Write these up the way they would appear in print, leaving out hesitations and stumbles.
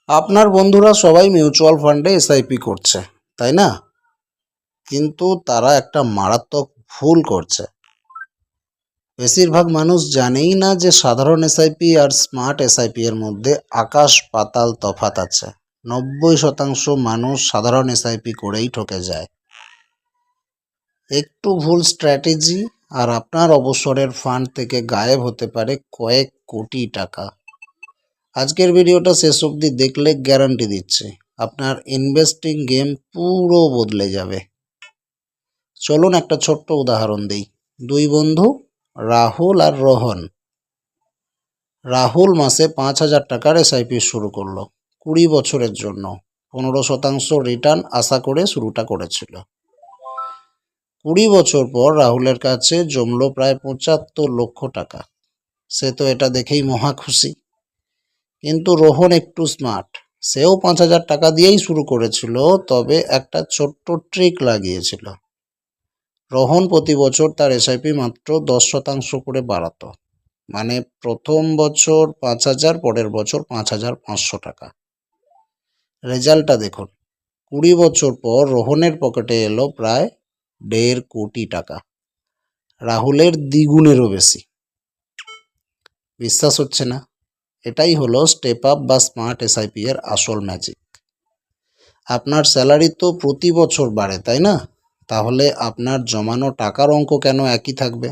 আপনার বন্ধুরা সবাই মিউচুয়াল ফান্ডে এসআইপি করছে, তাই না? কিন্তু তারা একটা মারাত্মক ভুল করছে। বেশিরভাগ মানুষ জানেই না যে সাধারণ এসআইপি আর স্মার্ট এসআইপি এর মধ্যে আকাশ পাতাল তফাৎ আছে। 90% মানুষ সাধারণ এসআইপি করেই ঠকে যায়। একটু ভুল স্ট্র্যাটেজি আর আপনার অবসরের ফান্ড থেকে গায়েব হতে পারে কয়েক কোটি টাকা। আজকের ভিডিওটা শেষ অবধি দেখলে গ্যারান্টি দিচ্ছি আপনার ইনভেস্টিং গেম পুরো বদলে যাবে। চলুন একটা ছোট্ট উদাহরণ দিই। দুই বন্ধু রাহুল আর রোহন। রাহুল মাসে 5,000 টাকার এসআইপি শুরু করলো 20 বছরের জন্য। 15% রিটার্ন আশা করে শুরুটা করেছিল। 20 বছর পর রাহুলের কাছে জমলো প্রায় 75 লক্ষ টাকা। সে তো এটা দেখেই মহা খুশি। কিন্তু রোহন একটু স্মার্ট। সেও 5,000 টাকা দিয়েই শুরু করেছিল, তবে একটা ছোট্ট ট্রিক লাগিয়েছিল। রোহন প্রতি বছর তার এসআইপি মাত্র 10% করে বাড়াতো। মানে প্রথম বছর 5,000, পরের বছর 5,500 টাকা। রেজাল্টটা দেখুন। 20 বছর পর রোহনের পকেটে এলো প্রায় 1.5 কোটি টাকা, রাহুলের দ্বিগুণেরও বেশি। বিশ্বাস হচ্ছে না? এটাই হলো স্টেপ আপ বা স্মার্ট এসআইপি এর আসল ম্যাজিক। আপনার স্যালারি তো প্রতি বছর বাড়ে, তাই না? তাহলে আপনার জমানো টাকার অঙ্ক কেন একই থাকবে?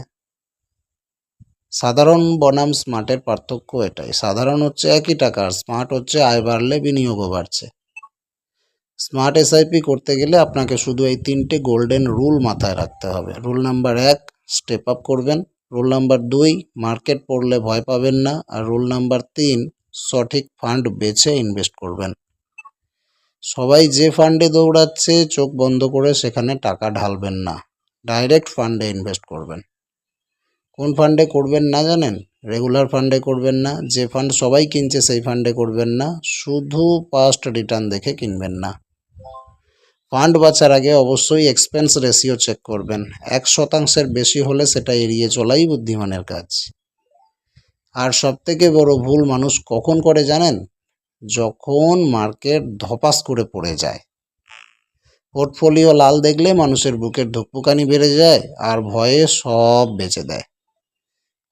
সাধারণ বনাম স্মার্টের পার্থক্য এটাই। সাধারণ হচ্ছে একই টাকা, আর স্মার্ট হচ্ছে আয় বাড়লে বিনিয়োগও বাড়ছে। স্মার্ট এসআইপি করতে গেলে আপনাকে শুধু এই 3টে গোল্ডেন রুল মাথায় রাখতে হবে। রুল নাম্বার 1, স্টেপ আপ করবেন। রুল নাম্বার 2, মার্কেট পড়লে ভয় পাবেন না। আর রুল নাম্বার 3, সঠিক ফান্ড বেছে ইনভেস্ট করবেন। সবাই যে ফান্ডে দৌড়াচ্ছে চোখ বন্ধ করে সেখানে টাকা ঢালবেন না, ডাইরেক্ট ফান্ডে ইনভেস্ট করবেন। কোন ফান্ডে করবেন না জানেন? রেগুলার ফান্ডে করবেন না। যে ফান্ড সবাই কিনছে সেই ফান্ডে করবেন না। শুধু পাস্ট রিটার্ন দেখে কিনবেন না। ফান্ড বাছার আগে অবশ্যই এক্সপেন্স রেশিও চেক করবেন। 1% বেশি হলে সেটা এড়িয়ে চলাই বুদ্ধিমানের কাজ। আর সবথেকে বড় ভুল মানুষ কখন করে জানেন? যখন মার্কেট ধপাস করে পড়ে যায়। পোর্টফোলিও লাল দেখলে মানুষের বুকের ধুকপুকানি বেড়ে যায় আর ভয়ে সব বেচে দেয়।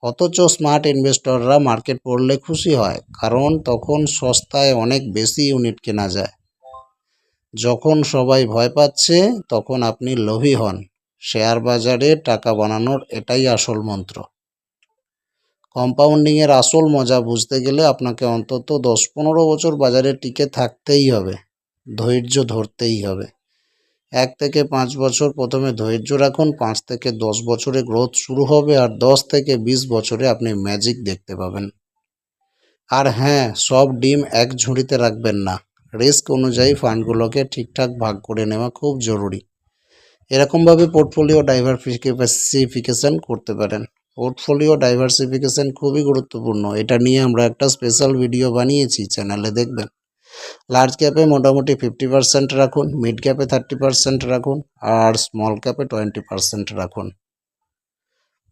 অথচ স্মার্ট ইনভেস্টররা মার্কেট পড়লে খুশি হয়, কারণ তখন সস্তায় অনেক বেশি ইউনিট কেনা যায়। যখন সবাই ভয় পাচ্ছে তখন আপনি লোভী হন। শেয়ার বাজারে টাকা বানানোর এটাই আসল মন্ত্র। কম্পাউন্ডিংয়ের আসল মজা বুঝতে গেলে আপনাকে অন্তত 10-15 বছর বাজারে টিকে থাকতেই হবে, ধৈর্য ধরতেই হবে। 1 থেকে 5 বছর প্রথমে ধৈর্য রাখুন। 5 থেকে 10 বছরে গ্রোথ শুরু হবে, আর 10 থেকে 20 বছরে আপনি ম্যাজিক দেখতে পাবেন। আর হ্যাঁ, সব ডিম এক ঝুড়িতে রাখবেন না। রিস্ক অনুযায়ী ফান্ডগুলোকে ঠিকঠাক ভাগ করে নেওয়া খুব জরুরি। এরকমভাবে পোর্টফোলিও ডাইভারসিফিকেশন করতে পারেন। পোর্টফোলিও ডাইভারসিফিকেশন খুবই গুরুত্বপূর্ণ। এটা নিয়ে আমরা একটা স্পেশাল ভিডিও বানিয়েছি, চ্যানেলে দেখবেন। লার্জ ক্যাপে মোটামুটি 50% রাখুন, মিড ক্যাপে 30% রাখুন, আর স্মল ক্যাপে 20% রাখুন।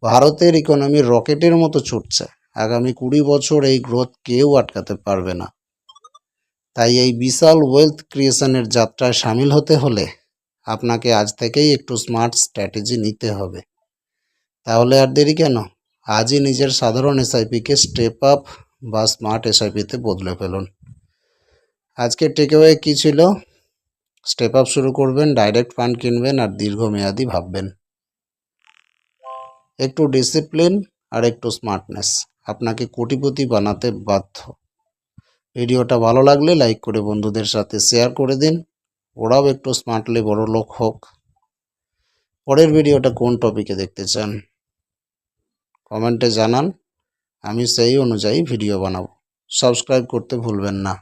ভারতের ইকোনমি রকেটের মতো ছুটছে। আগামী 20 বছর এই গ্রোথ কেউ আটকাতে পারবে না। তাই এই বিশাল ওয়েলথ ক্রিয়েশনের যাত্রায় সামিল হতে হলে আপনাকে আজ থেকেই একটু স্মার্ট স্ট্র্যাটেজি নিতে হবে। তাহলে আর দেরি কেন? আজই নিজের সাধারণ এসআইপিকে স্টেপ আপ বা স্মার্ট এসআইপিতে বদলে ফেলুন। আজকে টেকঅ্যাওয়ে কী ছিল? স্টেপ আপ শুরু করবেন, ডাইরেক্ট ফান্ড কিনবেন, আর দীর্ঘমেয়াদী ভাববেন। একটু ডিসিপ্লিন আর একটু স্মার্টনেস আপনাকে কোটিপতি বানাতে বাধ্য। ভিডিওটা ভালো লাগলে লাইক করে বন্ধুদের সাথে শেয়ার করে দিন। ওরাও একটু স্মার্টলি বড় লোক হোক। পরের ভিডিওটা কোন টপিকে দেখতে চান কমেন্টে জানান, আমি সেই অনুযায়ী ভিডিও বানাবো। সাবস্ক্রাইব করতে ভুলবেন না।